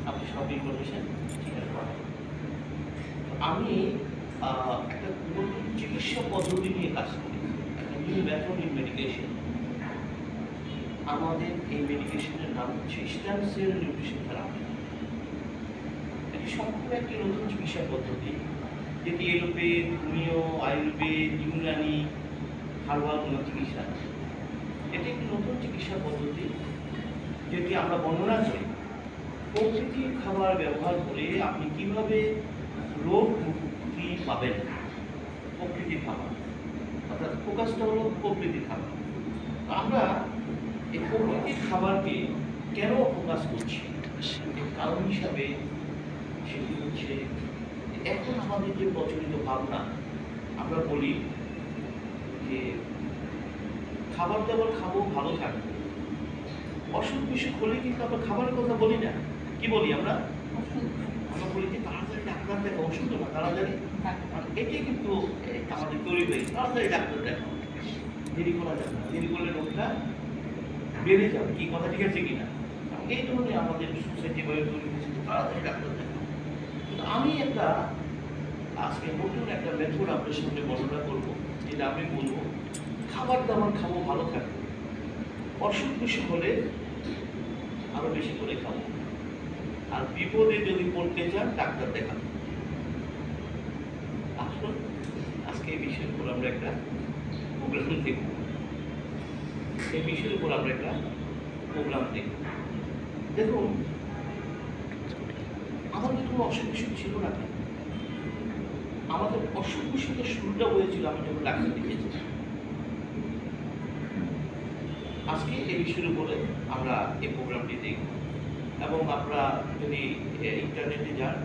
আপনি সব ইনফরমেশন স্বীকার করেন। আমি একটা নতুন চিকিৎসা পদ্ধতি নিয়ে কাজ করি, একটা নিউ মেথড ইন মেডিকেশন। আমাদের এই মেডিকেশনের নাম হচ্ছে স্টেম সেল নিউট্রিশন থেরাপি। এটি সম্পূর্ণ একটি নতুন চিকিৎসা পদ্ধতি, যেটি allopath, homeo, Ayurveda, Unani, herbal চিকিৎসা। এটি একটি নতুন চিকিৎসা পদ্ধতি যেটি আমরা বর্ণনা করি প্রকৃতির খাবার ব্যবহার করে আপনি কিভাবে রোগ মুক্তি পাবেন। প্রকৃতির খাবার অর্থাৎ ফোকাসটা হলো প্রকৃতির খাবার। আমরা এই প্রকৃতির খাবারকে কেন ফোকাস করছি, এর কারণ হিসাবে সেটি হচ্ছে এখন আমাদের যে প্রচলিত ভাবনা, আমরা বলি যে খাবার দাবার খাবো, ভালো থাকবো। অসুখ বিসুখ হলে কিন্তু আমরা খাবারের কথা বলি না, কি বলি আমরা বলি যে তাড়াতাড়ি ডাক্তার দেখো, ওষুধ না তাড়াতাড়ি। এটাই কিন্তু আমাদের তৈরি হয়েছে, তাড়াতাড়ি ডাক্তার দেখো, দেরি করা যাবে না, দেরি করলে রোগটা বেড়ে যাবে। কি কথা ঠিক আছে কিনা? এই ধরনের আমাদের সোসাইটি বলে তৈরি হয়েছে, তাড়াতাড়ি ডাক্তার দেখো। কিন্তু আমি আজকে নতুন একটা মেথড আপনার সামনে বর্ণনা করবো, যেটা আমি বলবো খাবার দাবার খাবো, ভালো থাকবো। অসুখ বিসুখ হলে আরো বেশি করে খাবো, আর বিপদে যদি পড়তে চান ডাক্তার দেখাবো। আসুন আজকে এই বিষয়ের উপর আমরা একটা প্রোগ্রাম দেখব। এই বিষয়ের উপর আমরা একটা প্রোগ্রাম দেখব। দেখুন, আমাদের কোনো অসুখ বিসুখ ছিল না, আমাদের অসুখ বিসুখের শুরুটা হয়েছিল আমি যখন ডাক্তার দেখিয়েছি। আজকে এই বিষয়ের উপরে আমরা এই প্রোগ্রামটি দেখব, এবং আপনারা যদি ইন্টারনেটে যান,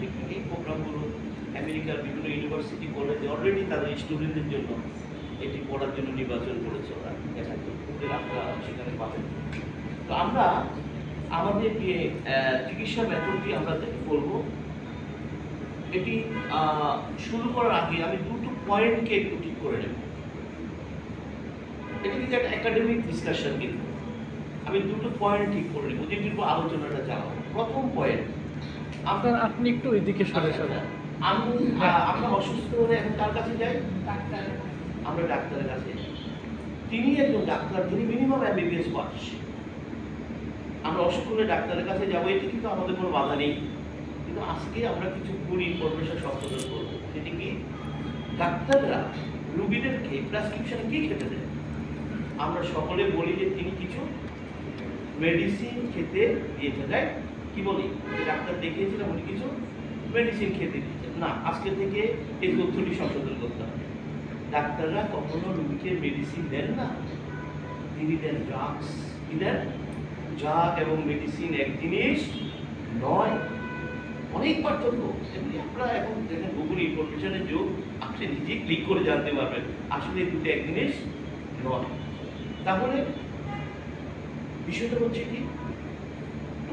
দেখবেন এই প্রোগ্রামগুলো আমেরিকার বিভিন্ন ইউনিভার্সিটি কলেজে অলরেডি তাদের স্টুডেন্টদের জন্য এটি পড়ার জন্য নির্বাচন করেছে ওরা, ওদের আপনারা সেখানে পাবেন। তো আমরা আমাদের যে চিকিৎসা মেথডটি আমরা বলবো, এটি শুরু করার আগে আমি দুটো পয়েন্টকে একটু ঠিক করে নেব। এটা কিন্তু একটা একাডেমিক ডিসকাশন, কিন্তু আমি দুটো পয়েন্ট ঠিক করে নেব যেটির উপর আলোচনাটা চালাবো। প্রথম পয়েন্ট, আপনি একটু এদিকে সরে সরে। আমরা অসুস্থ হলে এখন কার কাছে যাই? আমরা ডাক্তারের কাছে যাই। তিনি একজন ডাক্তার, তিনি মিনিমাম MBBS পাস। আমরা অসুখ হলে ডাক্তারের কাছে যাবো, এটি কিন্তু আমাদের কোনো বাধা নেই। কিন্তু আজকে আমরা কিছু ভুল ইনফরমেশন সংশোধন করবো। সেটি কি? ডাক্তাররা রোগীদেরকে প্রেসক্রিপশনে কি খেতে দেয়? আমরা সকলে বলি যে তিনি কিছু মেডিসিন খেতে দিয়েছে, তাই কি বলি? ডাক্তার দেখিয়েছিলাম, উনি কিছু মেডিসিন খেতে দিয়েছেন না। আজকে থেকে এই তথ্যটি সংশোধন করতে হবে। ডাক্তাররা কখনো রোগীকে মেডিসিন দেন না, তিনি দেন ড্রাগস। কি দেন? ড্রাগ এবং মেডিসিন এক জিনিস নয়, অনেক পার্থক্য। এমনি আপনারা এখন দেখেন গুগল ইনফরমেশনের যুগ, আপনি নিজেই ক্লিক করে জানতে পারবেন আসলে দুটো এক জিনিস নয়। তাহলে বিষয়টা হচ্ছে কি,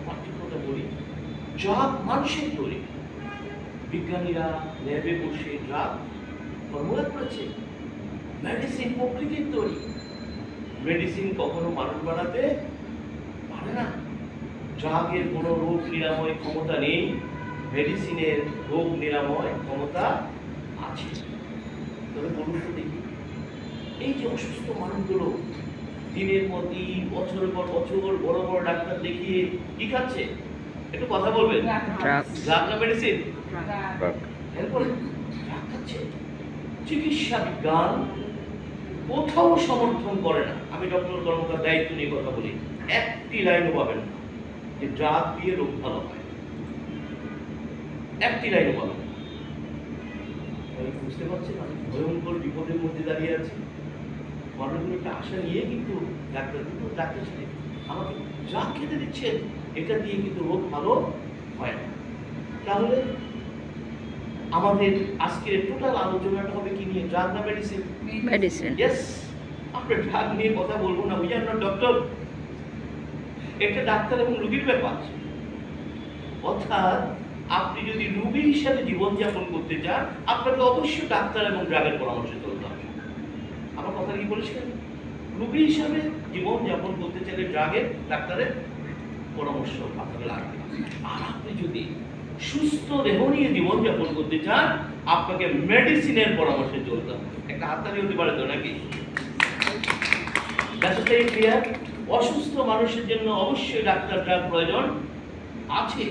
পার্থক্যটা বলি। ড্রাগ মানুষের তৈরি, বিজ্ঞানীরা ল্যাবে বসে ড্রাগ ফর্মুলা করেছে। মেডিসিন প্রকৃতির তৈরি, মেডিসিন কখনো মানুষ বানাতে পারে না। ড্রাগের কোনো রোগ নিরাময় ক্ষমতা নেই, মেডিসিনের রোগ নিরাময় ক্ষমতা আছে। তবে বলুন তো দেখি, এই যে অসুস্থ মানুষগুলো দিনের পর দিন, বছরের পর বছর বড় বড় ডাক্তার দেখিয়ে কি খাচ্ছে? একটু কথা বলবেন। ড্রাগ না মেডিসিন? এরপরে ড্রাগ খাচ্ছে। চিকিৎসা বিজ্ঞান কোথাও সমর্থন করে না, আমি ডক্টর কর্মকার দায়িত্ব নিয়ে কথা বলি, একটি লাইনও পাবেন না যে ড্রাগ দিয়ে রোগ ভালো হয়, একটি লাইনও পাবেন না। বুঝতে পারছেন আমি ভয়ঙ্কর বিপদের মধ্যে দাঁড়িয়ে আছি। মানুষগুলো একটা আশা নিয়ে কিন্তু ডাক্তার সাথে আমাকে ড্রাগ খেতে দিচ্ছেন, এটা দিয়ে কিন্তু রোগ ভালো হয় না। তাহলে আমাদের আজকের টোটাল আলোচনাটা হবে কি নিয়ে? ড্রাগ না মেডিসিন? মেডিসিন। ইয়েস, আমরা ড্রাগ নিয়ে কথা বলবো না, উই আর নট ডক্টর। এটা ডাক্তার এবং রোগীর ব্যাপার। অর্থাৎ আপনি যদি রোগী হিসাবে জীবনযাপন করতে চান, আপনাকে অবশ্যই ডাক্তার এবং ড্রাগের পরামর্শ চলতে হবে। আমার কথা কি বলেছিলেন? রোগী হিসাবে জীবনযাপন করতে চাইলে ড্রাগের, ডাক্তারের পরামর্শ আপনাকে লাগবে। যদি সুস্থ দেহ নিয়ে জীবনযাপন করতে চান, আপনাকে মেডিসিনের পরামর্শে চলতে হবে। একটা হাততালি হতে পারে তো নাকি? ক্লিয়ার? অসুস্থ মানুষের জন্য অবশ্যই ডাক্তারটার প্রয়োজন আছে,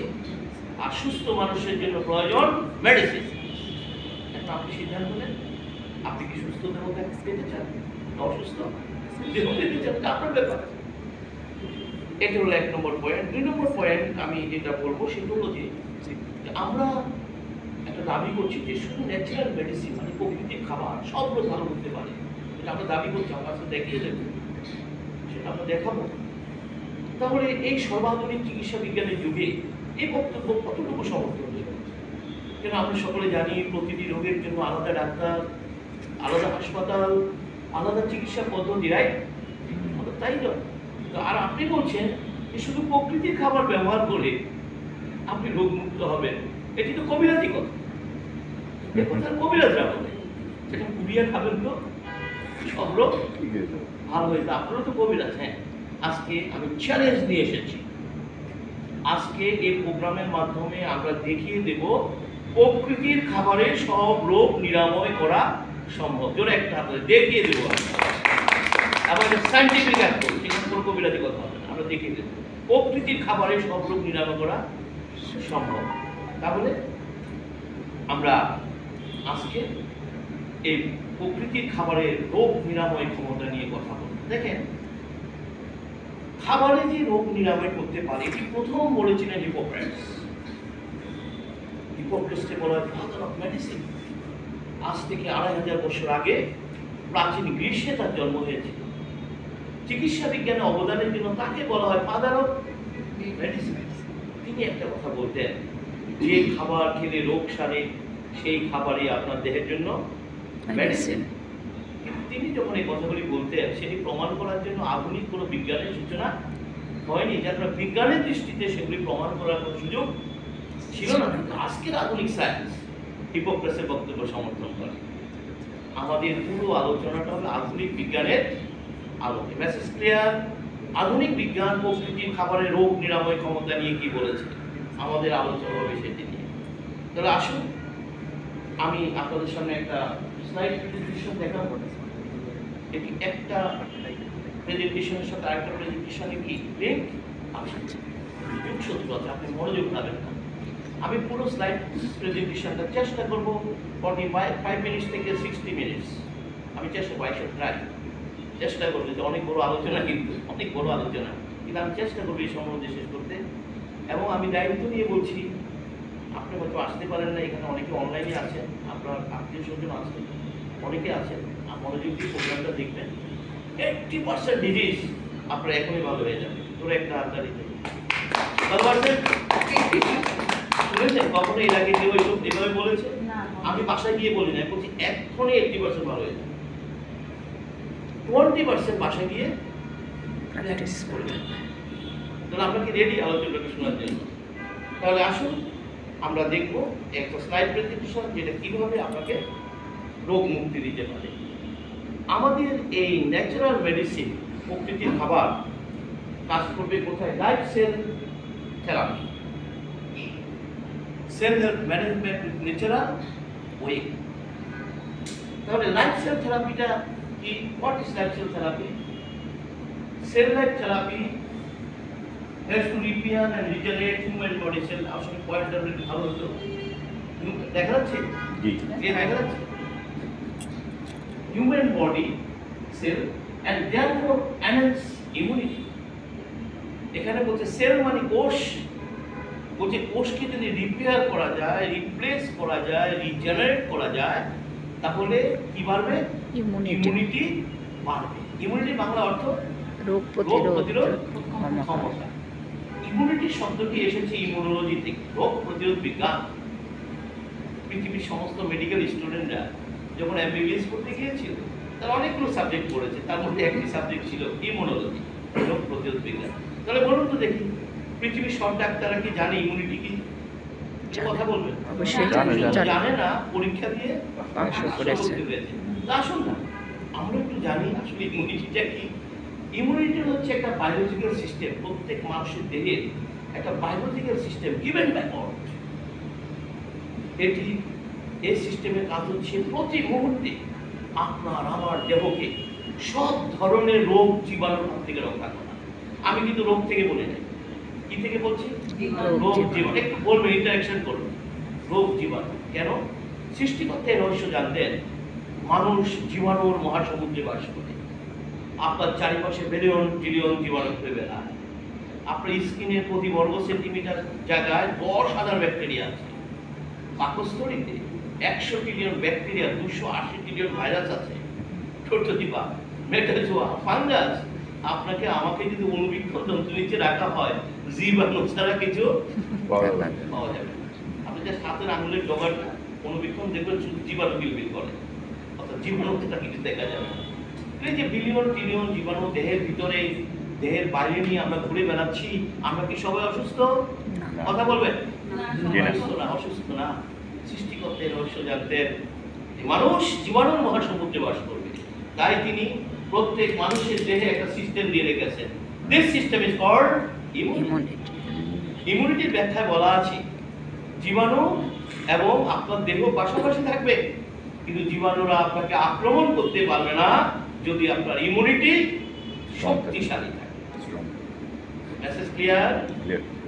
আর সুস্থ মানুষের জন্য প্রয়োজন মেডিসিন। এখন আপনি সিদ্ধান্ত নেন, আপনি কি সুস্থ দেহ পেতে চান না অসুস্থ দেহ পেতে চান? আপনার ব্যাপার। এটা হলো 1 নম্বর পয়েন্ট। 2 নম্বর পয়েন্ট আমি যেটা বলবো সেটা হলো যে আমরা একটা দাবি করছি যে শুধু ন্যাচারাল মেডিসিন মানে প্রকৃতির খাবার সব লোক ভালো করতে পারে, এটা আমরা দাবি করছি, আমরা কাছে দেখিয়ে দেবো, সেটা আমরা দেখাবো। তাহলে এই সর্বাধুনিক চিকিৎসা বিজ্ঞানের যুগে এই বক্তব্য কতটুকু সমর্থন দেবে? কেন আমরা সকলে জানি প্রতিটি রোগের জন্য আলাদা ডাক্তার, আলাদা হাসপাতাল, আলাদা চিকিৎসা পদ্ধতি, রাইট? তাই নয়। আর আপনি বলছেন যে শুধু প্রকৃতির খাবার ব্যবহার করে আপনি রোগমুক্ত হবেন, এটি তো কবিরাজি কথা। এ কথা কবিরাজরা বলে, সেটা কুড়িয়ে খাবেন তো সব রোগ ভালো হয়ে যায়। আপনারা তো কবিরাজ। হ্যাঁ, আজকে আমি চ্যালেঞ্জ নিয়ে এসেছি। আজকে এই প্রোগ্রামের মাধ্যমে আমরা দেখিয়ে দেব প্রকৃতির খাবারে সব রোগ নিরাময় করা সম্ভব। জোরে একটা হাতে দেখিয়ে দেবো আমরা সায়েন্টিফিক অ্যাপ্রোচ, যেখানে কোনো কবিরাজি কথা হবে না, আমরা দেখিয়ে দেবো প্রকৃতির খাবারে সব রোগ নিরাময় করা সম্ভব। তাহলে আমরা আজকে এই প্রকৃতির খাবারের রোগ নিরাময় ক্ষমতা নিয়ে কথা বলব। দেখেন, খাবারে যে রোগ নিরাময় করতে পারে এটি প্রথম বলেছিলেন হিপোক্রেটস। হিপোক্রেটসকে বলা হয় ফাদার অফ মেডিসিন। আজ থেকে 2500 বছর আগে প্রাচীন গ্রীষ্মে তার জন্ম হয়েছিল। চিকিৎসা বিজ্ঞানে অবদানের জন্য তাকে বলা হয় ফাদার অফ মেডিসিন। তিনি একটা কথা বলতেন, যে খাবার খেলে রোগ সারে সেই খাবারই আপনার দেহের জন্য মেডিসিন। কিন্তু তিনি যখন এই কথাগুলি বলতেন সেটি প্রমাণ করার জন্য আধুনিক কোনো বিজ্ঞানের সূচনা হয়নি, যার বিজ্ঞানের দৃষ্টিতে সেগুলি প্রমাণ করার কোনো সুযোগ ছিল না। কিন্তু আজকের আধুনিক সায়েন্স হিপোক্রেটসের বক্তব্য সমর্থন করে। আমাদের পুরো আলোচনাটা হবে আধুনিক বিজ্ঞানের আলোকে। Message clear? আধুনিক বিজ্ঞান প্রকৃতির খাবারের রোগ নিরাময় ক্ষমতা নিয়ে কি বলেছে, আমাদের আলোচনা হবে সেটি নিয়ে। তাহলে আসুন আমি আপনাদের সামনে একটা স্লাইড প্রেজেন্টেশন দেখাবো। এটি একটা প্রেজেন্টেশনের সাথে আরেকটা প্রেজেন্টেশনে কি লিঙ্ক আছে, যোগসূত্র আছে, আপনি মনোযোগ পাবেন না। আমি পুরো স্লাইড প্রেজেন্টেশনটা চেষ্টা করব 45 মিনিট থেকে 60 মিনিট। আমি চেষ্টা করবো যে অনেক বড় আলোচনা, কিন্তু অনেক বড় আলোচনা, কিন্তু আমি চেষ্টা করবো এই সম্বন্ধে শেষ করতে। এবং আমি দায়িত্ব নিয়ে বলছি, আপনি হয়তো আসতে পারেন না, এখানে অনেকে অনলাইনে আছেন, আপনার আত্মীয় স্বজন আছেন, অনেকে আছেন, মনোযোগ দিয়ে প্রোগ্রামটা দেখবেন। 80% ডিজিজ আপনার এখনই ভালো হয়ে যাবে। তোরা একটা হাততালিতে ভালো পারছেন? শুনেছেন কখনো এর আগে কেউ এভাবে বলেছে? আমি বাসায় গিয়ে বলি না, বলছি এখনই 80% ভালো হয়ে যাবে। 20% বাসায় গিয়ে প্র্যাকটিস করবেন। তাহলে আমরা কি রেডি আলোচনাটা শোনার জন্য? তাহলে আসুন আমরা দেখব একটা স্লাইড প্রেজেন্টেশন, যেটা কিভাবে আপনাকে রোগ মুক্তি দিতে পারে। আমাদের এই ন্যাচারাল মেডিসিন প্রকৃতির খাবার কাজ করবে কোথায়? Life cell therapy, cell health management natural way. তাহলে লাইফ সেল থেরাপিটা কি? What is life cell therapy? Cell life therapy has to repair and regenerate human body cell. আসলে পয়েন্টটা একটু ভালো হতো, দেখা যাচ্ছে? জি, দেখা যাচ্ছে। Human body cell and therefore enhance immunity. এখানে বলছে সেল মানে কোষ, বলছে কোষকে যদি রিপেয়ার করা যায়, রিপ্লেস করা যায়, রিজেনারেট করা যায়, তাহলে কি বাড়বে? ইমিউনিটি বাড়বে। ইমিউনিটি বাংলা অর্থ রোগ প্রতিরোধ ক্ষমতা। ইমিউনিটি শব্দটি এসেছে ইমিউনোলজি থেকে, রোগ প্রতিরোধ বিজ্ঞান। পৃথিবীর সমস্ত মেডিকেল স্টুডেন্টরা যখন এমবিবিএস করতে গিয়েছিল, তারা অনেকগুলো সাবজেক্ট পড়েছে, তার মধ্যে একটি সাবজেক্ট ছিল ইমিউনোলজি, রোগ প্রতিরোধ বিজ্ঞান। তাহলে বলুন তো দেখি, পৃথিবীর সব ডাক্তাররা কি জানে ইমিউনিটি কি? কথা বলবেন? জানে না, পরীক্ষা দিয়ে আসুন না আমরা একটু জানি আসলে ইমিউনিটিটা কি। ইমিউনিটি হচ্ছে একটা বায়োলজিক্যাল সিস্টেম, প্রত্যেক মানুষের দেহের একটা biological system given by God. এটি এই সিস্টেমের কাজ হচ্ছে প্রতি মুহূর্তে আপনার আমার দেহকে সব ধরনের রোগ জীবাণুর হাত থেকে রক্ষা করা। আমি কিন্তু রোগ থেকে বলি নাই, কি থেকে বলছি? রোগ জীবাণু। একটু বলবেন, ইন্টারাকশন করুন। রোগ জীবাণু কেন? সৃষ্টিকর্তার রহস্য জানতেন। মানুষ জীবাণুর মহাসমুদ্রে বাস করে। আপনার চারিপাশে বিলিয়ন ট্রিলিয়ন জীবাণু ঘুরে বেড়ায়। আপনার স্কিনের প্রতি বর্গ সেন্টিমিটার জায়গায় 10,000 ব্যাকটেরিয়া আছে। পাকস্থলীতে 100 ট্রিলিয়ন ব্যাকটেরিয়া, 280 ট্রিলিয়ন ভাইরাস আছে। ছোট্টদিপা, মেটাজোয়া, ফাঙ্গাস। আপনাকে আমাকে যদি অনুবীক্ষণ যন্ত্র নিচে রাখা হয়, জীবাণু ছাড়া কিছু পাওয়া যাবে। আপনি যে হাতের আঙুলের ডগার অনুবীক্ষণ দেখবেন শুধু জীবাণু বিলবিল করে, অর্থাৎ জীবাণুটা কিছু দেখা যাবে না। এই যে বিলিয়ন ট্রিলিয়ন জীবাণু দেহের ভিতরে, দেহের বাইরে নিয়ে আমরা ঘুরে বেড়াচ্ছি, আমরা কি সবাই অসুস্থ? কথা বলবেন? অসুস্থ না, অসুস্থ না। সৃষ্টিকর্তার রহস্য জানতেন মানুষ জীবাণুর মহাসমুদ্রে বাস করবে, তাই তিনি প্রত্যেক মানুষের দেহে একটা সিস্টেম দিয়ে রেখেছেন। This system is called immunity. ইমিউনিটির ব্যাখ্যায় বলা আছে জীবাণু এবং আপনার দেহ পাশাপাশি থাকবে, কিন্তু জীবাণুরা আপনাকে আক্রমণ করতে পারবে না যদি আপনার ইমিউনিটি শক্তিশালী থাকে। Message clear?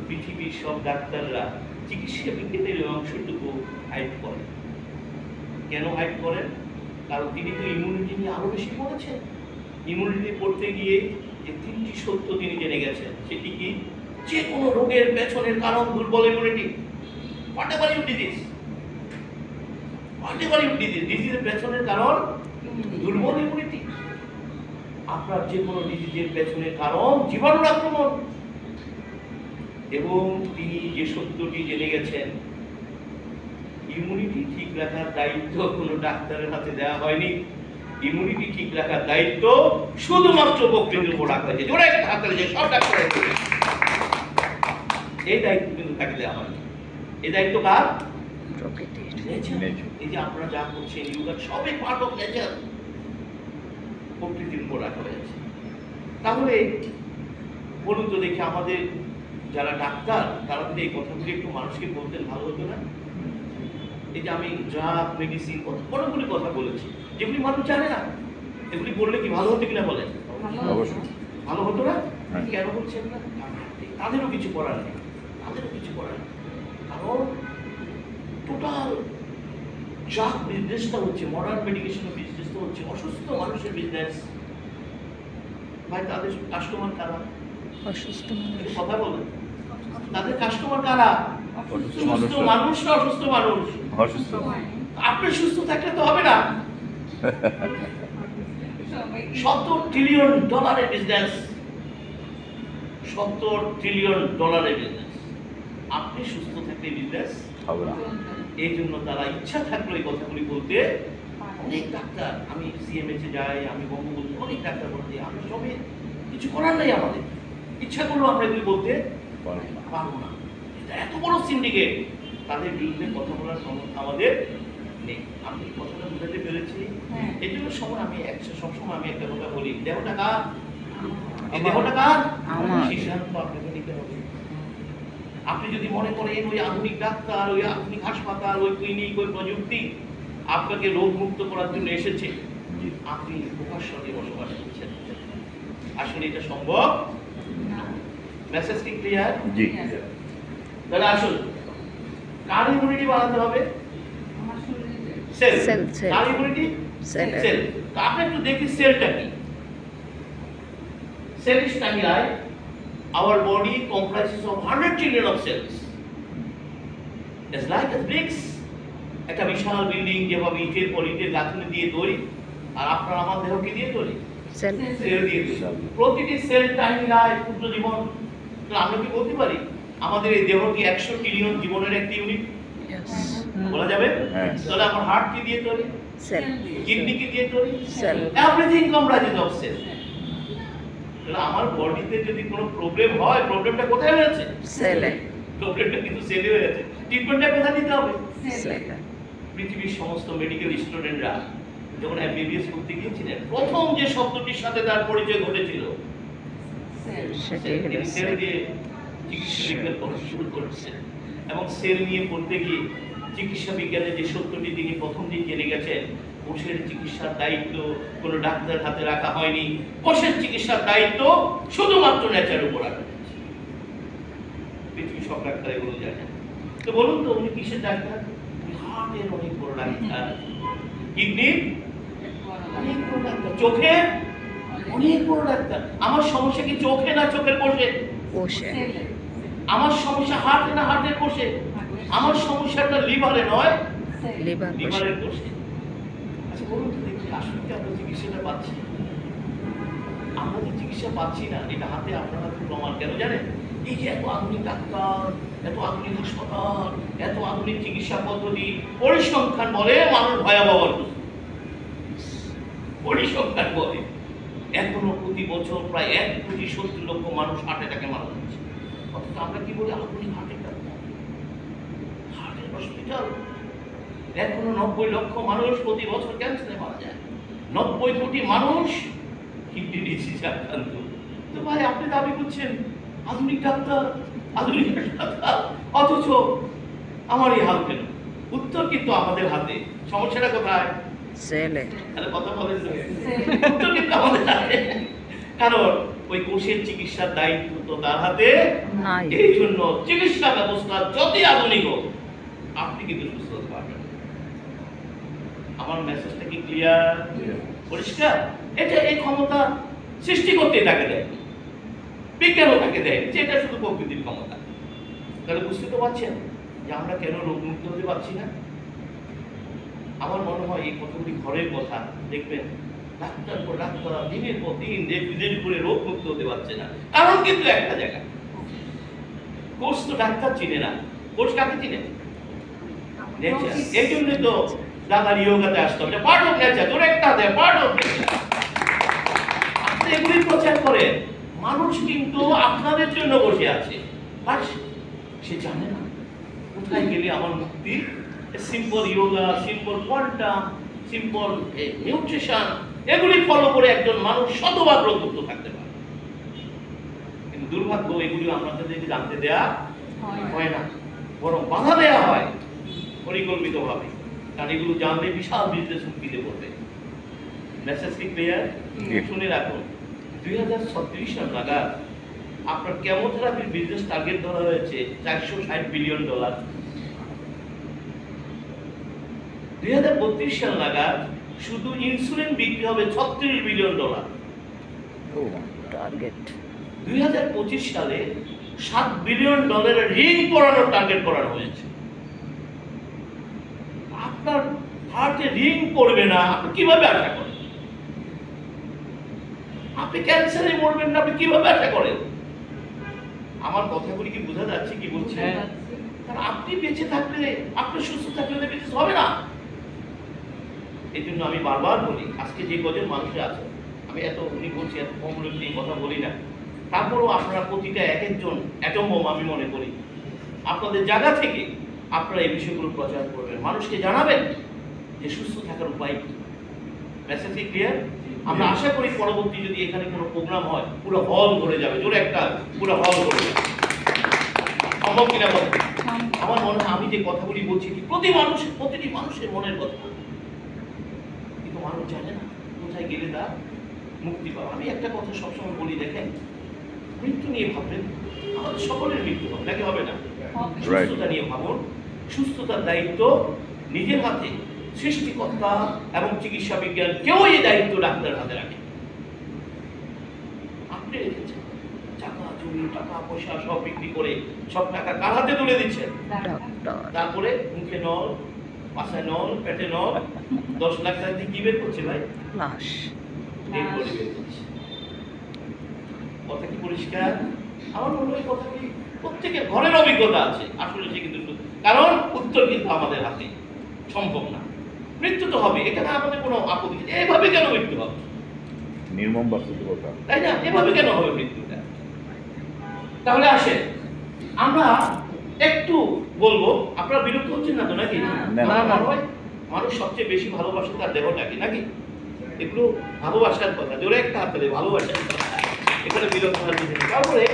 পৃথিবীর সব ডাক্তাররা চিকিৎসা বিজ্ঞানের অংশটুকু হাইড করে। কেন হাইড করেন? কারণ তিনি তো ইমিউনিটি নিয়ে আরো বেশি পড়েছেন। ইমিউনিটি পড়তে গিয়ে যে 3টি সত্য তিনি জেনে গেছেন, সেটি কি? যে কোনো রোগের পেছনের কারণ দুর্বল immunity. Whatever you disease, whatever you disease, ডিজিজের পেছনের কারণ দুর্বল ইমিউনিটি। আপনার যে কোনো ডিজিজের পেছনের কারণ জীবাণুর আক্রমণ। এবং তিনি যে সত্যটি জেনে গেছেন, ইমিউনিটি ঠিক রাখার দায়িত্ব কোনো ডাক্তারের হাতে দেওয়া হয়নি। ইমিউনিটি ঠিক রাখার দায়িত্ব শুধুমাত্র প্রকৃতির উপর রাখা হয়েছে। জোরে একটা হাত তালি যে সব ডাক্তারের এই দায়িত্ব কিন্তু তাকে দেওয়া হয়নি। এই দায়িত্ব কার? প্রকৃতির। এই যে আপনারা যা করছেন, ইউগা সবই পার্ট অফ নেচার, প্রকৃতির উপর রাখা হয়েছে। তাহলে বলুন তো দেখি, আমাদের যারা ডাক্তার তারা যদি এই কথাগুলি একটু মানুষকে বলতেন ভালো হতো না? এই যে আমি ড্রাগ, মেডিসিন, অনেকগুলি কথা বলেছি যেগুলি মানুষ জানে না, এগুলি বললে কি ভালো হতো কিনা বলেন? অবশ্যই ভালো হতো না। কেন বলছেন না? তাদেরও কিছু করার নেই, তাদেরও কিছু করার নেই। কারণ টোটাল ড্রাগ বিজনেসটা হচ্ছে, মডার্ন মেডিকেশনের বিজনেসটা হচ্ছে অসুস্থ মানুষের বিজনেস। ভাই, তাদের কাস্টমার কারা? অসুস্থ মানুষ। কথা বলেন, তাদের কাস্টমার কারা? সুস্থ মানুষ না অসুস্থ মানুষ? অসুস্থ। আপনি সুস্থ থাকলে তো হবে না। $70 ট্রিলিয়ন বিজনেস, $70 ট্রিলিয়ন বিজনেস। আপনি সুস্থ থাকলে বিজনেস হবে না। এই জন্য তারা ইচ্ছা থাকলো এই কথাগুলি বলতে। অনেক ডাক্তার, আমি সিএমএইচে যাই, আমি বঙ্গবন্ধু, অনেক ডাক্তার বলতে আমি সবে কিছু করার নেই, আমাদের ইচ্ছা করলো আমরা এগুলি বলতে পারবো না। এটা এত বড় সিন্ডিকেট, তাদের বিরুদ্ধে কথা বলার ক্ষমতা আমাদের নেই। আমি কথাটা বুঝাতে পেরেছি? এই জন্য সবসময় আমি একটা কথা বলি, দেহটা কার? এই দেহটা কার? সিদ্ধান্ত আপনাকে নিতে হবে। আপনি যদি মনে করেন ওই আধুনিক ডাক্তার, ওই আধুনিক হাসপাতাল, ওই ক্লিনিক, ওই প্রযুক্তি আপনাকে রোগ মুক্ত করার জন্য এসেছে, আপনি প্রকাশ্যে বসবাস করছেন, আসলে এটা সম্ভব। মেসেজ কি ক্লিয়ার? জি। তাহলে আসুন, কার ইমিউনিটি বাড়াতে হবে? সেল। কার ইমিউনিটি? সেল। তো আপনি একটু দেখি সেলটা কি। Cell is tiny, right? Our body comprises of 100 trillion of cells. It's like a bricks. একটা বিশাল বিল্ডিং যেভাবে ইটের পর ইটের গাঁথনি দিয়ে তৈরি, আর আপনার আমার দেহকে দিয়ে তৈরি, সেল দিয়ে তৈরি। প্রতিটি সেল টাইনি লাইফ, ক্ষুদ্র জীবন। তো আমরা কি বলতে পারি আমাদের এই দেহটি 100 ট্রিলিয়ন জীবনের একটা ইউনিট? বলা যাবে? তাহলে আমার হার্ট কি দিয়ে তৈরি? সেল। কিডনি কি দিয়ে তৈরি? Cell. Everything comprises of cell. তাহলে আমার বডিতে যদি কোনো প্রবলেম হয়, প্রবলেমটা কোথায় হয়েছে? সেলে। প্রবলেমটা কিন্তু সেলে হয়েছে। ট্রিটমেন্টটা কোথায় দিতে হবে? সেলে। পৃথিবীর সমস্ত মেডিকেল স্টুডেন্টরা যখন এমবিবিএস করতে গিয়েছিলেন, প্রথম যে শব্দটির সাথে তার পরিচয় ঘটেছিল তিনি সেল দিয়ে চিকিৎসা বিজ্ঞান পড়া শুরু করেছেন এবং সেল নিয়ে পড়তে গিয়ে চিকিৎসা বিজ্ঞানে যে সত্যটি তিনি প্রথম দিন জেনে গেছেন, কোষের চিকিৎসার দায়িত্ব কোনো ডাক্তার হাতে রাখা হয়নি, কোষের চিকিৎসার দায়িত্ব শুধুমাত্র নেচারের উপর রাখা হয়েছে। পৃথিবীর সব ডাক্তার এগুলো জানেন। তো বলুন তো উনি কিসের ডাক্তার? হার্টের অনেক বড় ডাক্তার, কিডনির অনেক বড় ডাক্তার, চোখের অনেক বড় ডাক্তার। আমার সমস্যা কি চোখে না চোখের কোষে? আমার সমস্যা হার্টে না হার্টের কোষে? আমার সমস্যাটা লিভারে নয়, লিভারের কোষে। আচ্ছা বলুন তো দেখি, আসলে কি আমরা চিকিৎসাটা পাচ্ছি? আমরা যে চিকিৎসা পাচ্ছি না, এটা হাতে আপনার হাতে প্রমাণ। কেন জানেন? এই যে এত আধুনিক ডাক্তার, এত আধুনিক হাসপাতাল, এত আধুনিক চিকিৎসা পদ্ধতি, পরিসংখ্যান বলে মানুষ ভয়াবহ পরিসংখ্যান বলে এখনো প্রতি বছর প্রায় 1,70,00,000 মানুষ হার্ট অ্যাটাকে মারা যাচ্ছে। অথচ আমরা কি বলি? আধুনিক হার্টের ডাক্তার, হার্টের হসপিটাল। এখনো 90 লক্ষ মানুষ প্রতি বছর ক্যান্সারে মারা যায়, 90 কোটি মানুষ কিডনি ডিজিজে আক্রান্ত। তো ভাই আপনি দাবি করছেন আধুনিক ডাক্তার, আধুনিক হাসপাতাল, অথচ আমার এই হাল কেন? উত্তর কিন্তু আমাদের হাতে। সমস্যাটা কোথায়? কথা বলেন, উত্তর কিন্তু আমাদের হাতে। কারণ ওই কোষের চিকিৎসার দায়িত্ব তো তার হাতে। এই জন্য চিকিৎসা ব্যবস্থা যতই আধুনিক হোক, আপনি কিন্তু সুস্থ হতে পারবেন। আমার মেসেজটা কি ক্লিয়ার, পরিষ্কার? এটা এই ক্ষমতা সৃষ্টি করতে তাকে দেয়, বিজ্ঞানও তাকে দেয়, যে এটা শুধু প্রকৃতির ক্ষমতা। তাহলে বুঝতে তো পারছেন যে আমরা কেন রোগমুক্ত হতে পারছি না? আমার মনে হয় এই কথাগুলি ঘরের কথা। দেখবেন ডাক্তার পর ডাক্তার দিনের পর দিন দেশ করে রোগমুক্ত হতে পারছে না। কারণ কিন্তু একটা জায়গা, কোষ তো ডাক্তার চিনে না, কোষ কাকে চিনে? নেচার। এই জন্যই তো দাদার ইয়োগাতে আসতে হবে, পার্ট অফ নেচার, তোর একটা দেয় পার্ট অফ নেচার। আপনি এগুলি প্রচার করেন, মানুষ কিন্তু আপনাদের জন্য বসে আছে, সে জানে না কোথায় গেলে আমার মুক্তি। Simple yoga, simple quantum, simple nutrition, এগুলি ফলো করে একজন মানুষ শতভাগ রোগমুক্ত থাকতে পারে। কিন্তু দুর্ভাগ্য এগুলি আমাদেরকে জানতে দেয়া হয় না, বরং বাধা দেয়া হয় পরিকল্পিতভাবে। কারণ এগুলো জানলে বিশাল বিজনেস হুমকিতে পড়বে। মেসেজ কি ক্লিয়ার? শুনে রাখুন, 2036 সাল নাগাদ আপনার কেমোথেরাপির বিজনেস টার্গেট ধরা হয়েছে $460 বিলিয়ন। 2032 সাল নাগাদ শুধু ইনসুলিন বিক্রি হবে $36 বিলিয়ন। 2025 সালে $7 বিলিয়ন রিং পরানোর টার্গেট করা হয়েছে। আপনার হার্টে রিং পড়বে না, আপনি কিভাবে আশা করেন? আপনি ক্যান্সারে মরবেন না, আপনি কিভাবে আশা করেন? আমার কথাগুলি কি বোঝা যাচ্ছে কি বলছি? কারণ আপনি বেঁচে থাকলে, আপনি সুস্থ থাকলে বেঁচে হবে না। এই জন্য আমি বারবার বলি, আজকে যে কজন মানুষে আছে, আমি এত উনি বলছি এত কম লোক নিয়ে কথা বলি না, তারপরেও আপনারা প্রতিটা এক একজন অ্যাটম বোম আমি মনে করি। আপনাদের জায়গা থেকে আপনারা এই বিষয়গুলো প্রচার করবেন, মানুষকে জানাবেন যে সুস্থ থাকার উপায় কি। মেসেজ কি ক্লিয়ার? আমরা আশা করি পরবর্তী যদি এখানে কোনো প্রোগ্রাম হয়, পুরো হল ভরে যাবে, জোরে একটা পুরো হল ভরে যাবে। সম্ভব কিনা বলেন? আমার মনে হয় আমি যে কথাগুলি বলছি প্রতিটি মানুষের মনের কথা, কিন্তু মানুষ জানে না কোথায় গেলে তার মুক্তি পাবে। আমি একটা কথা সবসময় বলি, দেখেন মৃত্যু নিয়ে ভাববেন, আমাদের সকলের মৃত্যু হবে নাকি হবে না? সুস্থতা নিয়ে ভাবুন। সুস্থতার দায়িত্ব নিজের হাতে সৃষ্টিকর্তা এবং চিকিৎসা বিজ্ঞান কেউ এই দায়িত্ব ডাক্তারের হাতে রাখে। আপনি রেখেছেন টাকা জমি, টাকা পয়সা সব বিক্রি করে সব টাকা কার হাতে তুলে দিচ্ছেন? তারপরে মুখে নল, পাশায় নল, পেটে নল, 10 লাখ টাকা দিয়ে কি বের করছে ভাই? লাশ। কথা কি পরিষ্কার? আমার মনে হয় কথা কি প্রত্যেকের ঘরের অভিজ্ঞতা আছে। আসলে সে কিন্তু কারণ উত্তর কিন্তু আমাদের হাতে সম্ভব না। মৃত্যু তো হবে, এটা না আমাদের কোনো আপত্তি। এইভাবে কেন মৃত্যু হবে? নির্মম বাস্তবতা, তাই না? এভাবে কেন হবে মৃত্যুটা? তাহলে আসেন আমরা একটু বলবো, আপনারা বিরক্ত হচ্ছেন না তো নাকি? মানুষ সবচেয়ে বেশি ভালোবাসে তার দেহটাকে নাকি? এগুলো ভালোবাসার কথা, জোরে একটা হাত দেবে ভালোবাসার কথা। এখানে বিরক্ত হওয়ার কিছু নেই। তারপরে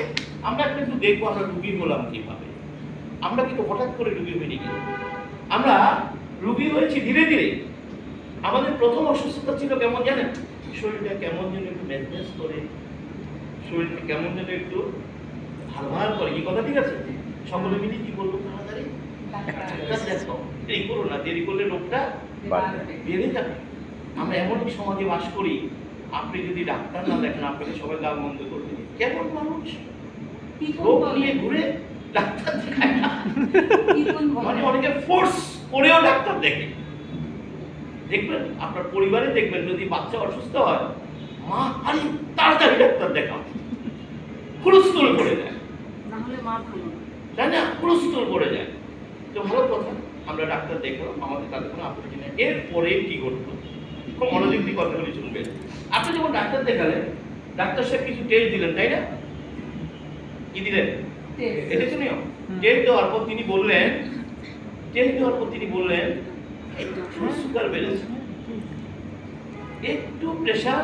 আমরা কিন্তু দেখবো আমরা রুগী হলাম কিভাবে। আমরা কিন্তু হঠাৎ করে রুগী হইনি, কিন্তু আমরা রুগী হয়েছি ধীরে ধীরে। আমাদের প্রথম অসুস্থতা ছিল কেমন জানেন? শরীরটা কেমন যেন একটু ম্যাজম্যাজ করে, শরীরটা কেমন যেন একটু ভার করে। কি কথা ঠিক আছে? সকলে মিলে কি বলবো? তাড়াতাড়ি দেরি করো না, দেরি করলে রোগটা বেড়ে যাবে। আমরা এমন সমাজে বাস করি, আপনি যদি ডাক্তার না দেখেন আপনাকে সবাই গাল মন্দ করবে। কেমন মানুষ রোগ নিয়ে ঘুরে ডাক্তার দেখায় না, মানে অনেকে ফোর্স করেও ডাক্তার দেখে। দেখবেন আপনার পরিবারে দেখবেন যদি বাচ্চা অসুস্থ হয়, মা আরে তাড়াতাড়ি ডাক্তার দেখাও, হুলস্থুল করে দেয়, তাই না? হুলস্থুল করে যায়। তো ভালো কথা, আমরা ডাক্তার দেখলাম, আমাদের তাদের কোনো আপত্তি নেই। এরপরে কি ঘটলো খুব মনোযোগ দিয়ে কথাগুলি শুনবেন। আপনি যখন ডাক্তার দেখালেন, ডাক্তার সাহেব কিছু টেস্ট দিলেন, তাই না? কি দিলেন? এটা শুনিও। টেস্ট দেওয়ার পর তিনি বললেন একটু সুগার বেড়েছে, একটু প্রেশার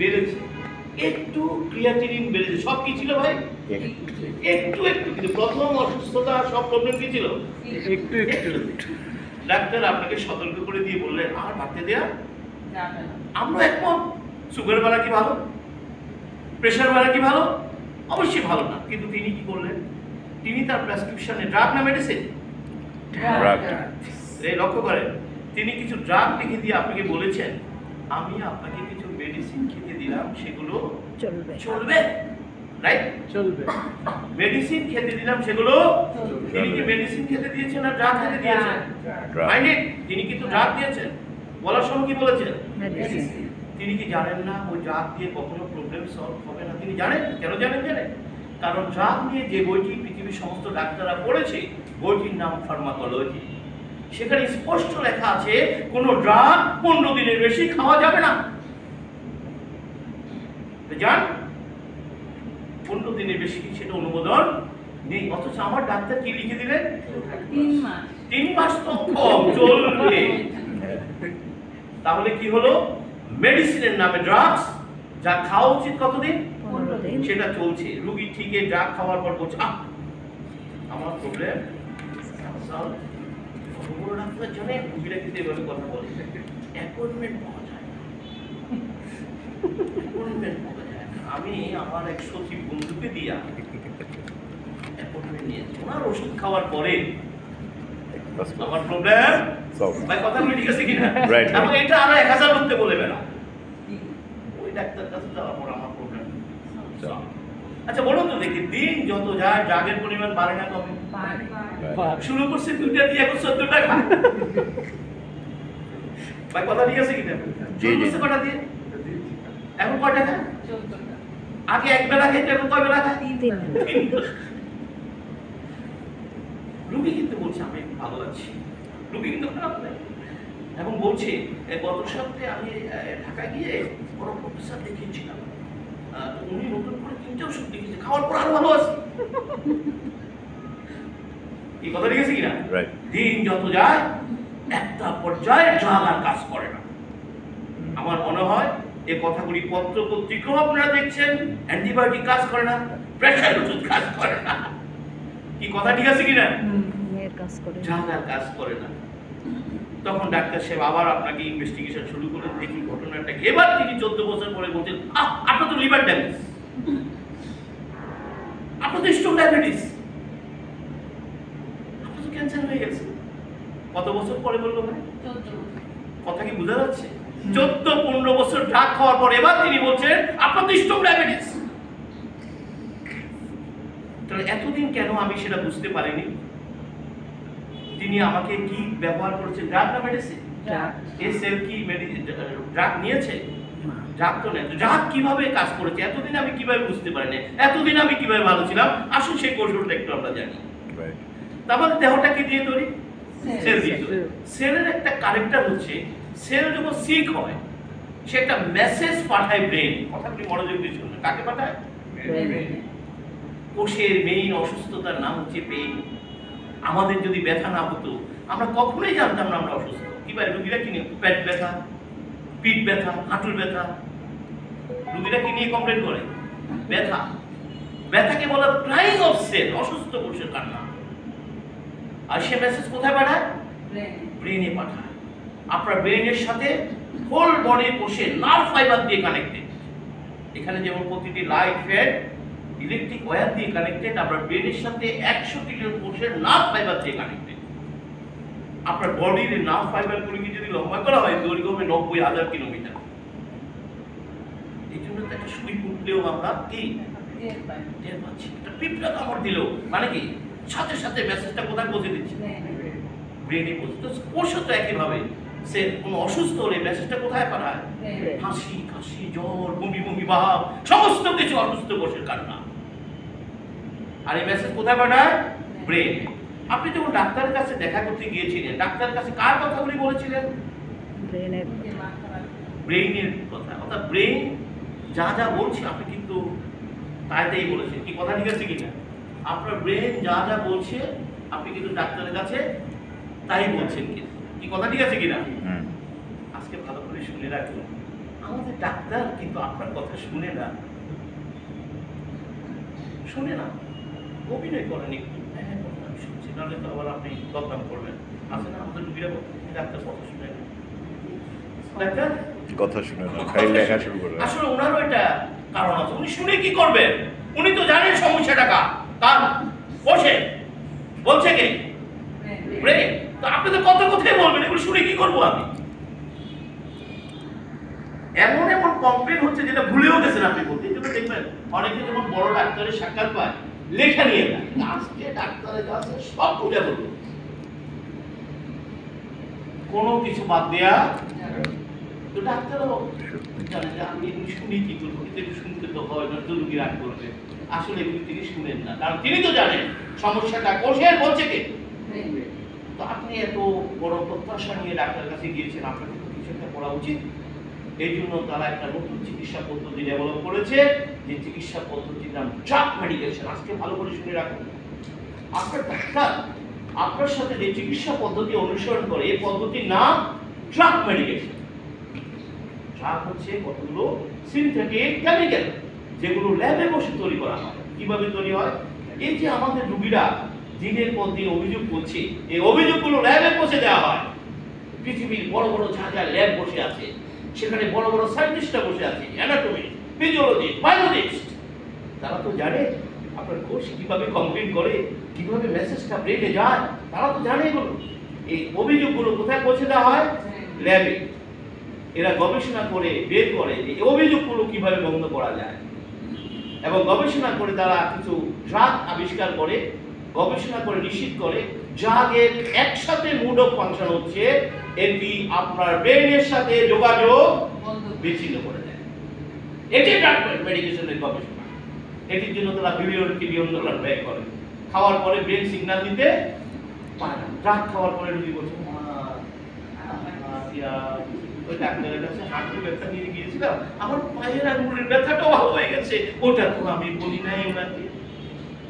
বেড়েছে, একটু ক্রিয়াটিনিন বেড়েছে। সব কি ছিল ভাই? একটু একটু। কিন্তু প্রথম অসুস্থতা সব প্রবলেম কি ছিল? একটু একটু। ডাক্তার আপনাকে সতর্ক করে দিয়ে বললেন আর বাড়তে দেয়া যাবে না। আমরা একমত, সুগার বাড়া কি ভালো, প্রেশার বাড়া কি ভালো? অবশ্যই ভালো না। কিন্তু তিনি কি করলেন? তিনি তার প্রেসক্রিপশনে ড্রাগ না মেডিসিন, এই লক্ষ্য করেন, তিনি কিছু ড্রাগ লিখে দিয়ে আপনাকে বলেছেন আমি আপনাকে কিছু মেডিসিন খেতে দিলাম, সেগুলো চলবে, রাইট? চলবে। মেডিসিন খেতে দিলাম, সেগুলো তিনি কি মেডিসিন খেতে দিয়েছেন না ড্রাগ খেতে দিয়েছেন? মাইন্ডেড, তিনি কিন্তু ড্রাগ দিয়েছেন। বলার সময় কি বলেছেন? তিনি কি জানেন না ওই ড্রাগ দিয়ে কখনো প্রবলেম সলভ হবে না? তিনি জানেন। কেন জানেন? কারণ ড্রাগ নিয়ে যে বইটি পৃথিবীর সমস্ত ডাক্তাররা পড়েছে, বইটির নাম ফার্মাকোলজি। সেখানে স্পষ্ট লেখা আছে কোন ড্রাগ 15 দিনের বেশি খাওয়া যাবে না। জান 15 দিনের বেশি সেটা অনুমোদন নেই। অথচ আমার ডাক্তার কি লিখে দিলেন? 3 মাস তো কম চলবে। তাহলে কি হলো? মেডিসিনের নামে ড্রাগস, যা খাওয়া উচিত কতদিন, সেটা চলছে। রোগী ঠিকই ড্রাগ খাওয়ার পর বলছে আমার প্রবলেম সলভ। বড় ডাক্তার জানেন রোগীরা কিন্তু এভাবে কথা বলে, অ্যাপয়েন্টমেন্ট পাওয়া যায় না, অ্যাপয়েন্টমেন্ট পাওয়া যায় না। আমি আমার এক সচিব বন্ধুকে দিয়া অ্যাপয়েন্টমেন্ট নিয়েছি, ওনার ওষুধ খাওয়ার পরে আমার প্রবলেম ভাই, কথাগুলো ঠিক আছে কিনা? এবং এটা আরো 1000 লোককে বলে বেড়া, ওই ডাক্তার কাছে যাওয়ার পর আমার প্রবলেম। আচ্ছা বলুন তো দেখি, দিন যত যায় ড্রাগের পরিমাণ বাড়ে না কমে? শুরু করছে 2টা দিয়ে, এখন 14 টাকা। ভাই কথা ঠিক আছে কিনা? শুরু করছে কটা দিয়ে, এখন কয় টাকা? আগে 1 বেলা খেতে, এখন কয় বেলা খায়? 3। রোগী কিন্তু বলছে আমি ভালো আছি, রোগী কিন্তু খারাপ নাই। এবং বলছে গত সপ্তাহে আমি ঢাকায় গিয়ে বড় প্রফেসর দেখিয়েছিলাম, উনি নতুন করে 3টা ওষুধ লিখেছে, খাওয়ার পর আরো ভালো আছে। এই কথা ঠিক আছে কিনা? দিন যত যায় একটা পর্যায়ে ড্রাগ আর কাজ করে না। আমার মনে হয় এই কথাগুলি পত্র পত্রিকাও আপনারা দেখছেন, অ্যান্টিবায়োটিক কাজ করে না, প্রেশার ওষুধ কাজ করে না। কি কথা ঠিক আছে কিনা? ড্রাগ আর কাজ করে না। তখন ডাক্তার সাহেব আবার আপনাকে ইনভেস্টিগেশন শুরু করে, দেখি ঘটনাটা কি। এবার তিনি 14 বছর পরে বলছেন আপনার তো লিভার ড্যামেজ, আপনার তো স্ট্রোক ডায়াবেটিস, আপনার তো ক্যান্সার হয়ে গেছে। কত বছর পরে বললো ভাই? 14। কথা কি বোঝা যাচ্ছে? 14-15 বছর ড্রাগ খাওয়ার পর এবার তিনি বলছেন আপনার তো স্ট্রোক ডায়াবেটিস। তাহলে এতদিন কেন আমি সেটা বুঝতে পারিনি? তিনি আমাকে কি ব্যবহার করেছেন? ড্রাগ না মেডিসিন? এই সেল কি ড্রাগ নিয়েছে? ড্রাগ তো নেই। ড্রাগ কিভাবে কাজ করেছে এতদিন আমি কিভাবে বুঝতে পারিনি? এতদিন আমি কিভাবে ভালো ছিলাম? আসুন সেই কৌশলটা একটু আমরা জানি। তারপর দেহটা কি দিয়ে তৈরি? সেল দিয়ে তৈরি। সেলের একটা ক্যারেক্টার হচ্ছে, সেল যখন সিক হয় সে একটা মেসেজ পাঠায় ব্রেন। কথাগুলি মনোযোগ দিয়ে শুনুন। কাকে পাঠায়? কোষের মেইন অসুস্থতার নাম হচ্ছে পেইন। আমাদের যদি ব্যথা না হতো আমরা কখনোই জানতাম না আমরা অসুস্থ। কিভাবে রোগীরা কি নিয়ে পেট ব্যথা, পিঠ ব্যথা, হাঁটুর ব্যথা, রোগীরা কি নিয়ে কমপ্লেন করে? ব্যথা, ব্যথাকে বলা ক্রাইং অফ সেল, অসুস্থ কোষের কান্না। আর সে মেসেজ কোথায় পাঠায়? ব্রেনে পাঠায়। আপনার ব্রেনের সাথে হোল বডির কোষে নার্ভ ফাইবার দিয়ে কানেক্টেড। এখানে যেমন প্রতিটি লাইট ফেড ইলেকট্রিক ওয়্যার দিয়ে কানেক্টেড, আপনার ব্রেনের সাথে 100 ট্রিলিয়ন কোষের নার্ভ ফাইবার দিয়ে কানেক্টেড। আপনার বডির নার্ভ ফাইবারগুলিকে যদি লম্বা করা হয় দৈর্ঘ্য হবে 90,000 কিলোমিটার। এই জন্য তো একটা সুই ফুটলেও আমরা কি টের পাচ্ছি, একটা পিঁপড়া কামড় দিলেও মানে কি সাথে সাথে মেসেজটা কোথায় পৌঁছে দিচ্ছে? ব্রেনে পৌঁছে। তো কোষও তো একইভাবে, সে কোনো অসুস্থ হলে মেসেজটা কোথায় পাঠায়? হাসি, কাশি, জ্বর, বমি বমি ভাব, সমস্ত কিছু অসুস্থ কোষের কারণে। আর এই মেসেজ কোথায় পাঠায়? ব্রেনে। আপনি যখন ডাক্তারের কাছে দেখা করতে গিয়েছিলেন, ডাক্তারের কাছে কার কথাগুলি বলেছিলেন? ব্রেইনের কথা। অর্থাৎ ব্রেইন যা যা বলছে আপনি কিন্তু তাই বলেছেন। কি কথা ঠিক আছে কিনা? আপনার ব্রেন যা যা বলছে আপনি কিন্তু ডাক্তারের কাছে তাই বলছেন। কি কথা ঠিক আছে কিনা? আজকে ভালো করে শুনে রাখুন, আমাদের ডাক্তার কিন্তু আপনার কথা শুনে না, অভিনয় করেন একটু। শুনছি, নাহলে তো আবার আপনি বদনাম করবেন। আছে না আমাদের রুগীরা ডাক্তার কথা শুনে না, ডাক্তার কথা শুনে না, খালি লেখা শুরু করে। আসলে ওনারও এটা কারণ আছে। উনি শুনে কি করবেন? উনি তো জানেন সমস্যাটা কার বসে বলছে কে? ব্রেন। তো আপনি তো কথা কথাই বলবেন, এগুলো শুনে কি করবো আমি? এমন এমন কমপ্লেন হচ্ছে যেটা ভুলেও গেছেন আপনি বলতে। এই জন্য দেখবেন অনেকে যখন বড় ডাক্তারের সাক্ষাৎ পায় লেখা নিয়ে যায়, আজকে ডাক্তারের কাছে সব ভুলে বলবো, কোনো কিছু বাদ দেয়া। তো ডাক্তারও জানে যে আমি এগুলি শুনি কি করবো, কিন্তু শুনতে তো হয় না, তো রুগী রাগ করবে। আসলে এগুলি তিনি শুনেন না, কারণ তিনি তো জানেন সমস্যাটা কোষের বলছে কে। তো আপনি এত বড় প্রত্যাশা নিয়ে ডাক্তারের কাছে গিয়েছেন, আপনাকে তো কিছু একটা করা উচিত। এই জন্য তারা একটা নতুন চিকিৎসা পদ্ধতি ডেভেলপ করেছে, যে চিকিৎসা পদ্ধতির নাম ড্রাগ মেডিকেশন। আজকে ভালো করে শুনে রাখুন, আপনার ডাক্তার আপনার সাথে যে চিকিৎসা পদ্ধতি অনুসরণ করে এই পদ্ধতির নাম ড্রাগ মেডিকেশন। ড্রাগ হচ্ছে কতগুলো সিনথেটিক কেমিক্যাল যেগুলো ল্যাবে বসে তৈরি করা হয়। কিভাবে তৈরি হয়? এই যে আমাদের রোগীরা দিনের পর দিন অভিযোগ করছে, এই অভিযোগগুলো ল্যাবে বসে দেওয়া হয়। পৃথিবীর বড় বড় যা যা ল্যাব বসে আছে সেখানে বড় বড় সায়েন্টিস্টরা বসে আছে, অ্যানাটমি, ফিজিওলজিস্ট, বায়োলজিস্ট। তারা তো জানে আপনার কোষ কিভাবে কমপ্লিট করে, কিভাবে মেসেজটা ব্রেনে যায়, তারা তো জানে এগুলো। এই অভিযোগগুলো কোথায় পৌঁছে দেওয়া হয়? ল্যাবে। এরা গবেষণা করে বের করে যে এই অভিযোগগুলো কিভাবে বন্ধ করা যায়, এবং গবেষণা করে তারা কিছু ড্রাগ আবিষ্কার করে, গবেষণা করে নিশ্চিত করে ড্রাগের একসাথে মোড অফ ফাংশন হচ্ছে এটি আপনার ব্রেনের সাথে যোগাযোগ বিচ্ছিন্ন করে দেয়। এটি ড্রাগ মেডিকেশনের গবেষণা। এটির জন্য তারা বিলিয়ন ডলার ব্যয় করে। খাওয়ার পরে ব্রেন সিগন্যাল দিতে পারে না। ড্রাগ খাওয়ার পরে রুগী বলছে ওই ডাক্তারের কাছে হাঁটুর ব্যথা নিয়ে গিয়েছিলাম, আমার পায়ের আঙুলের ব্যথাটাও ভালো হয়ে গেছে, ওটা তো আমি বলি নাই ওনাকে।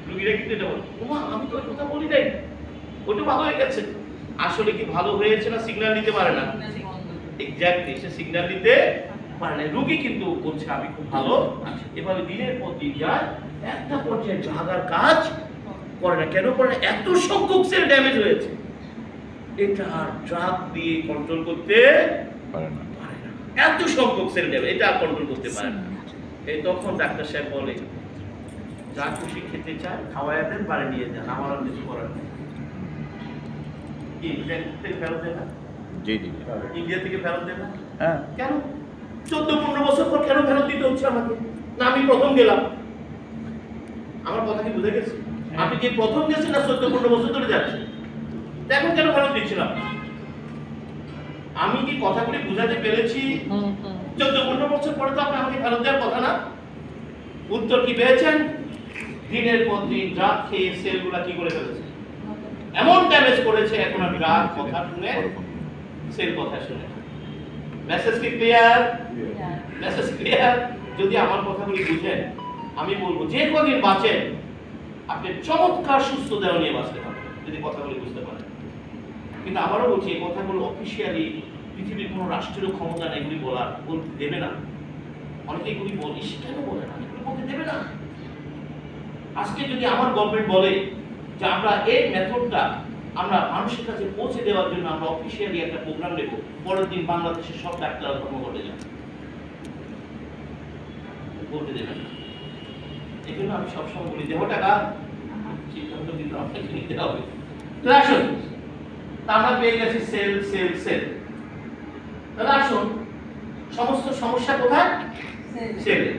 রুগীরা কিন্তু এটা বলে, ওমা আমি তো ওই কথা বলি নাই, ওটা ভালো হয়ে গেছে। আসলে কি ভালো হয়েছে না সিগন্যাল দিতে পারে না? এক্স্যাক্টলি, সে সিগন্যাল দিতে পারে না। রুগী কিন্তু বলছে আমি খুব ভালো আছি। এভাবে দিনের পর দিন যায়, একটা পর্যায়ে জাগার কাজ করে না। কেন করে না? এত সংখ্যক সেল ড্যামেজ হয়েছে, এটা ড্রাগ দিয়ে কন্ট্রোল করতে পারে না। এত সংখ্যক সেল ড্যামেজ, এটা কন্ট্রোল করতে পারে না। এই তখন ডাক্তার সাহেব বলে যা খুশি খেতে চায় খাওয়াই দেন, বাড়ি নিয়ে যান, আমার আর কিছু করার নেই। ইন্ডিয়া থেকে ফেরত দেন না? ইন্ডিয়া থেকে ফেরত দেন না? কেন? 14-15 বছর পর কেন ফেরত দিতে হচ্ছে আমাকে? না আমি প্রথম গেলাম। আমার কথা কি বুঝে গেছে? আপনি যে প্রথম গেছেন না 14-15 বছর ধরে যাচ্ছেন, এখন কেন ফেরত দিচ্ছিলাম? আমি কি কথাগুলি বুঝাতে পেরেছি? 14-15 বছর পরে তো আপনি আমাকে ফেরত দেওয়ার কথা না। উত্তর কি পেয়েছেন? দিনের পর দিন ড্রাগ খেয়ে সেলগুলা কি করে ফেলেছে, এমন ড্যামেজ করেছে। এখন আমি ড্রাগ কথা শুনে, সেল কথা শুনে। মেসেজ কি ক্লিয়ার? Message clear? যদি আমার কথাগুলি বুঝেন, আমি বলবো যে কদিন বাঁচেন আপনি চমৎকার সুস্থ দেহ নিয়ে বাঁচতে পারেন যদি কথাগুলি বুঝতে পারেন। কিন্তু আবারও বলছি, এই কথাগুলো অফিসিয়ালি পৃথিবীর কোনো রাষ্ট্রের ক্ষমতা নেই এগুলি বলার, বলতে দেবে না। অনেকে এগুলি বলিস কেন বলে না, এগুলো বলতে দেবে না। আজকে যদি আমার গভর্নমেন্ট বলে যে আমরা এই মেথডটা আমরা মানুষের কাছে পৌঁছে দেওয়ার জন্য আমরা অফিসিয়ালি একটা প্রোগ্রাম নেব, পরের দিন বাংলাদেশের সব ডাক্তার ধর্মঘটে যাবে, বলতে দেবেন না। এই জন্য আমি সবসময় বলি দেহ টাকা সিদ্ধান্ত কিন্তু আপনাকে নিতে হবে। তো আসুন, আমরা পেয়ে গেছি সেল সেল সেল। তাহলে আসুন, সমস্ত সমস্যা কোথায়? সেলে।